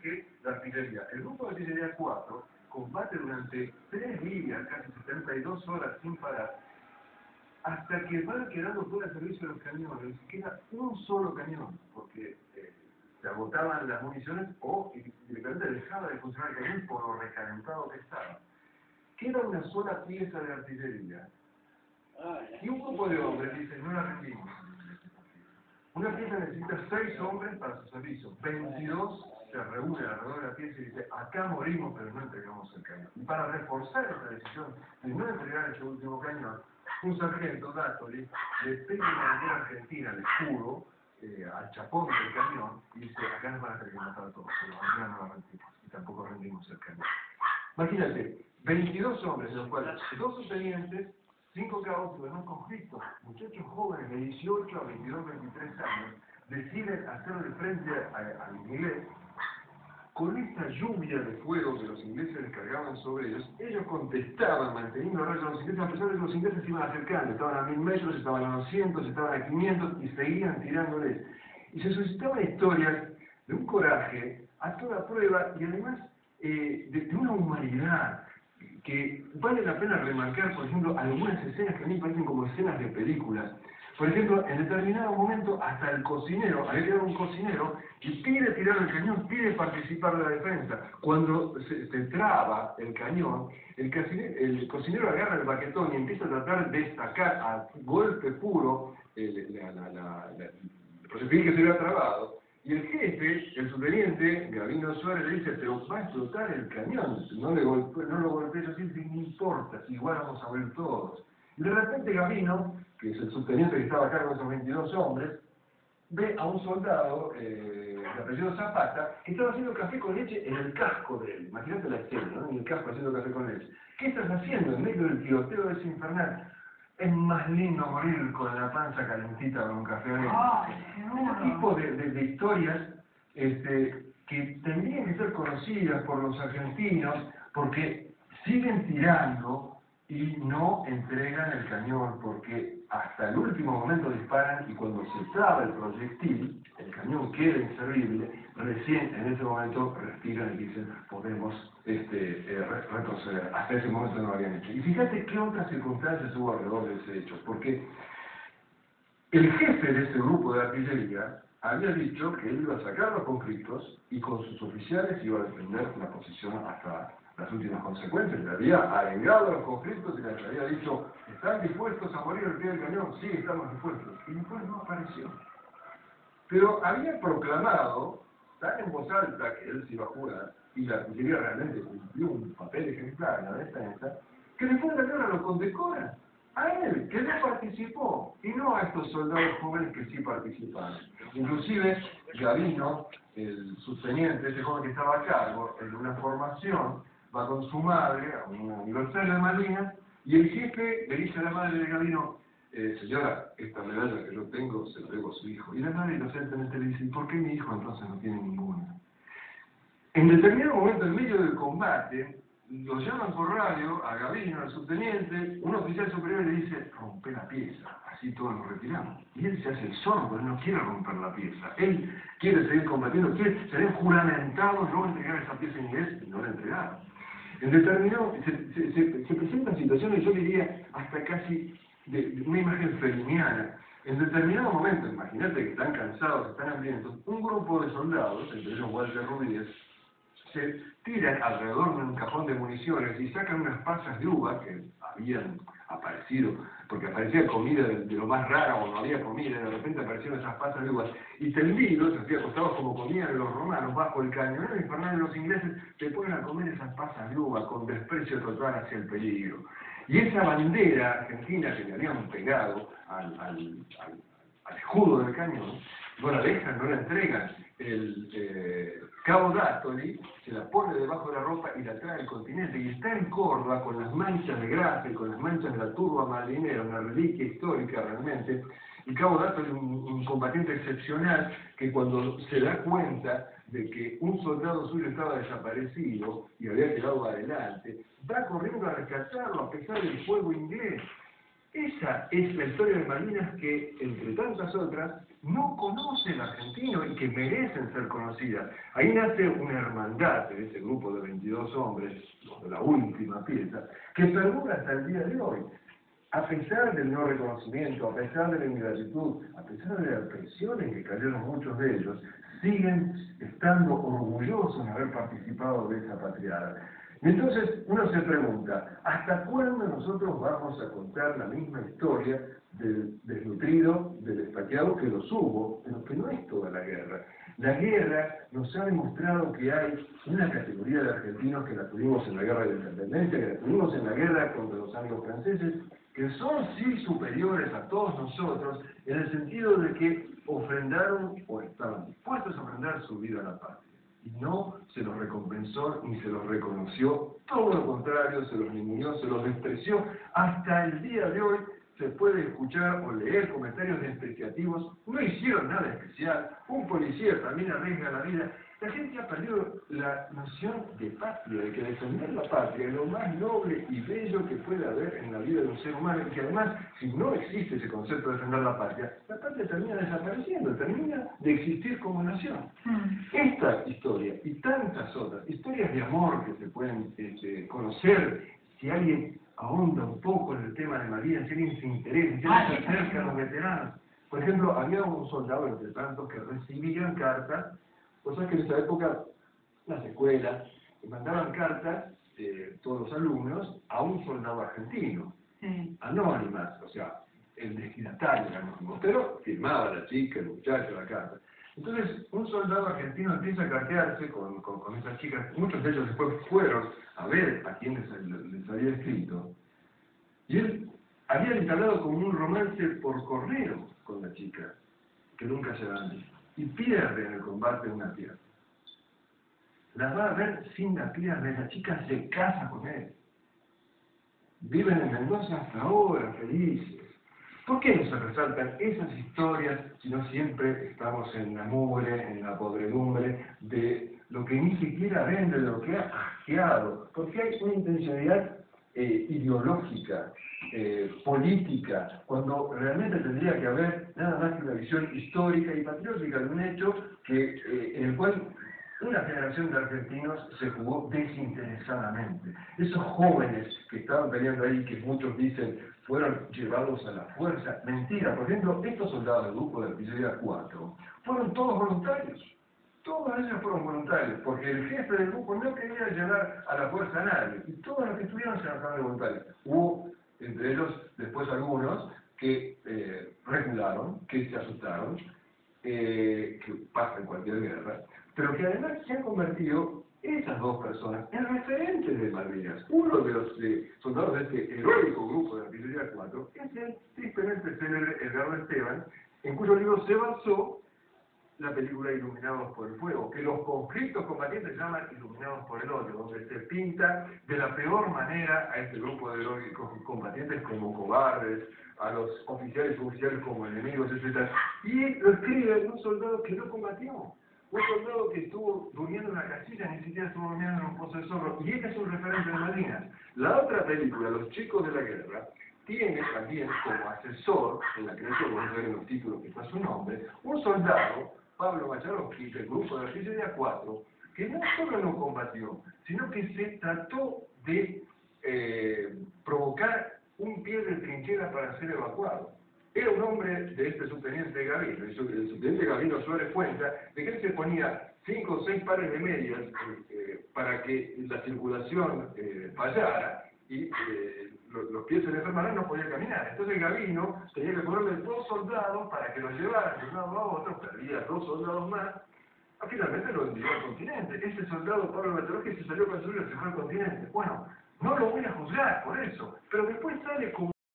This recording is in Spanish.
que la artillería. El grupo de artillería 4 combate durante 3 días, casi 72 horas sin parar, hasta que van quedando fuera de servicio los cañones. Queda un solo cañón, porque se agotaban las municiones o directamente dejaba de funcionar el cañón por lo recalentado que estaba. Queda una sola pieza de artillería. Y un grupo de hombres dice, no la rendimos. Una pieza necesita 6 hombres para su servicio. 22 se reúnen alrededor de la pieza y dice, acá morimos, pero no entregamos el cañón. Y para reforzar esta decisión de no entregar ese último cañón, un sargento, Dáttoli, le pega una bandera argentina al escudo, al chapón del cañón, y dice, acá nos van a tener que matar a todos, pero la bandera no la rendimos, y tampoco rendimos el cañón. Imagínate, 22 hombres, de los cuales 2 subtenientes, 5 cabos en un conflicto. Muchachos jóvenes de 18 a 22, 23 años deciden hacerle frente al inglés. Con esta lluvia de fuego que los ingleses descargaban sobre ellos, ellos contestaban manteniendo el rayo de los ingleses, a pesar de que los ingleses se iban acercando. Estaban a 1000 metros, estaban a 200, estaban a 500 y seguían tirándoles. Y se suscitaban historias de un coraje a toda prueba y además de una humanidad que vale la pena remarcar, por ejemplo, algunas escenas que a mí me parecen como escenas de películas. Por ejemplo, en determinado momento, hasta el cocinero, había quedado un cocinero, y pide tirar el cañón, pide participar de la defensa. Cuando se traba el cañón, el cocinero agarra el baquetón y empieza a tratar de sacar a golpe puro el proyectil que se había trabado. Y el jefe, el subteniente, Gavino Suárez, le dice, pero va a explotar el cañón, no lo golpees así, no importa, igual vamos a morir todos. Y de repente Gavino, que es el subteniente que estaba a cargo de esos 22 hombres, ve a un soldado de apellido Zapata que estaba haciendo café con leche en el casco de él. Imagínate la escena, ¿no? En el casco haciendo café con leche. ¿Qué estás haciendo en medio del tiroteo de ese infernal? Es más lindo morir con la panza calentita con un café de leche. Ese tipo de historias que tendrían que ser conocidas por los argentinos porque siguen tirando y no entregan el cañón, porque hasta el último momento disparan y cuando se traba el proyectil, el cañón queda inservible, recién en ese momento respiran y dicen, podemos retroceder. Hasta ese momento no lo habían hecho. Y fíjate qué otras circunstancias hubo alrededor de ese hecho, porque el jefe de ese grupo de artillería había dicho que él iba a sacar los conflictos y con sus oficiales iba a defender la posición hasta las últimas consecuencias. Le había arengado los conflictos y les había dicho, ¿están dispuestos a morir al pie del cañón? Sí, estamos dispuestos. Y después no apareció. Pero había proclamado, tan en voz alta que él se iba a jurar, y la artillería realmente cumplió un papel ejemplar en la defensa, que después de la guerra lo condecora. A él, que no participó, y no a estos soldados jóvenes que sí participaron. Inclusive, Gavino, el subteniente, ese joven que estaba a cargo, en una formación, va con su madre a un aniversario de Malvinas, y el jefe le dice a la madre de Gavino, señora, esta medalla que yo tengo se la debo a su hijo. Y la madre inocentemente le dice, ¿y por qué mi hijo entonces no tiene ninguna? En determinado momento, en medio del combate, lo llaman por radio a Gavino, al subteniente, un oficial superior le dice, rompe la pieza, así todos nos retiramos. Y él se hace el sordo, él no quiere romper la pieza, él quiere seguir combatiendo, quiere ser juramentado, no entregar esa pieza en inglés, y no la entregaron. En determinado, se presentan situaciones, yo diría, hasta casi de una imagen feliniana. En determinado momento, imagínate que están cansados, están hambrientos, un grupo de soldados, entre ellos Walter Rodríguez, se tiran alrededor de un cajón de municiones y sacan unas pasas de uva que habían aparecido, porque aparecía comida de lo más rara o no había comida, y de repente aparecieron esas pasas de uvas, y tendidos, así acostados como comían los romanos, bajo el cañonero infernal de los ingleses, se ponen a comer esas pasas de uva con desprecio total hacia el peligro. Y esa bandera argentina que le habían pegado al escudo del cañón, no la dejan, no la entregan. El cabo Dáttoli se la pone debajo de la ropa y la trae al continente, y está en Córdoba con las manchas de grasa y con las manchas de la turba marinera, una reliquia histórica realmente. El cabo Dáttoli, un combatiente excepcional, que cuando se da cuenta de que un soldado suyo estaba desaparecido y había quedado adelante, va corriendo a rescatarlo a pesar del fuego inglés. Esa es la historia de Malvinas que, entre tantas otras, no conoce el argentino y que merecen ser conocidas. Ahí nace una hermandad de ese grupo de 22 hombres, los de la última pieza, que perdura hasta el día de hoy. A pesar del no reconocimiento, a pesar de la ingratitud, a pesar de la presión en que cayeron muchos de ellos, siguen estando orgullosos de haber participado de esa patriada. Y entonces uno se pregunta, ¿hasta cuándo nosotros vamos a contar la misma historia del desnutrido, del despatriado, que los hubo, pero que no es toda la guerra? La guerra nos ha demostrado que hay una categoría de argentinos que la tuvimos en la guerra de la independencia, que la tuvimos en la guerra contra los amigos franceses, que son sí superiores a todos nosotros en el sentido de que ofrendaron o estaban dispuestos a ofrendar su vida a la patria. Y no se los recompensó ni se los reconoció, todo lo contrario, se los ninguneó, se los despreció. Hasta el día de hoy se puede escuchar o leer comentarios despreciativos, no hicieron nada especial, un policía también arriesga la vida. La gente ha perdido la noción de patria, de que defender la patria es lo más noble y bello que puede haber en la vida de un ser humano, y que además, si no existe ese concepto de defender la patria termina desapareciendo, termina de existir como nación. Esta historia y tantas otras, historias de amor que se pueden conocer, si alguien ahonda un poco en el tema de Malvinas, si alguien se interesa, si alguien se acerca a los veteranos. Por ejemplo, había un soldado entre tantos que recibían cartas. Pues es que en esa época las escuelas mandaban cartas, todos los alumnos, a un soldado argentino, anónimas, o sea, el destinatario era anónimo, pero firmaba la chica, el muchacho, la carta. Entonces, un soldado argentino empieza a cartearse con esas chicas, muchos de ellos después fueron a ver a quién les había escrito, y él había entablado como un romance por correo con la chica, que nunca se habían visto. Y pierde en el combate una pierna. La va a ver sin la pierna, y la chica se casa con él. Viven en Mendoza hasta ahora, felices. ¿Por qué no se resaltan esas historias si no siempre estamos en la mugre, en la podredumbre de lo que ni siquiera vende, de lo que ha asqueado? Porque hay una intencionalidad ideológica, política, cuando realmente tendría que haber nada más que una visión histórica y patriótica de un hecho en el cual una generación de argentinos se jugó desinteresadamente. Esos jóvenes que estaban peleando ahí, que muchos dicen fueron llevados a la fuerza, mentira. Por ejemplo, estos soldados del grupo de artillería 4 fueron todos voluntarios. Todos ellos fueron voluntarios, porque el jefe del grupo no quería llevar a la fuerza a nadie, y todos los que estuvieron se anotaron de voluntarios. Hubo, entre ellos, después algunos que regularon, que se asustaron, que pasa en cualquier guerra, pero que además se han convertido esas dos personas en referentes de Malvinas. Uno de los soldados de este heroico grupo de artillería 4 es el tristemente célebre Edgardo Esteban, en cuyo libro se basó la película Iluminados por el Fuego, que los conflictos combatientes se llaman Iluminados por el Odio, donde se pinta de la peor manera a este grupo de heroicos combatientes como cobardes, a los oficiales y suboficiales como enemigos, etc. Y lo escribe un soldado que no combatió, un soldado que estuvo durmiendo en una casilla, ni siquiera estuvo durmiendo en un pozo de zorro, y este es un referente de Malvinas. La otra película, Los Chicos de la Guerra, tiene también como asesor, en la que no vamos a ver en los títulos que está su nombre, un soldado, Pablo Macharovsky, del grupo de artillería 4, que no solo no combatió, sino que se trató de provocar un pie de trinchera para ser evacuado. Era un hombre de este subteniente Gavino, el subteniente Gavino Suárez cuenta de que él se ponía 5 o 6 pares de medias para que la circulación fallara y los pies se le enfermaran, no podía caminar. Entonces Gavino tenía que ponerle 2 soldados para que lo llevaran de un lado a otro, perdía 2 soldados más, finalmente lo envió al continente. Ese soldado Pablo Macharovsky se salió con su vida y se fue al continente. Bueno, no lo voy a juzgar por eso, pero después sale como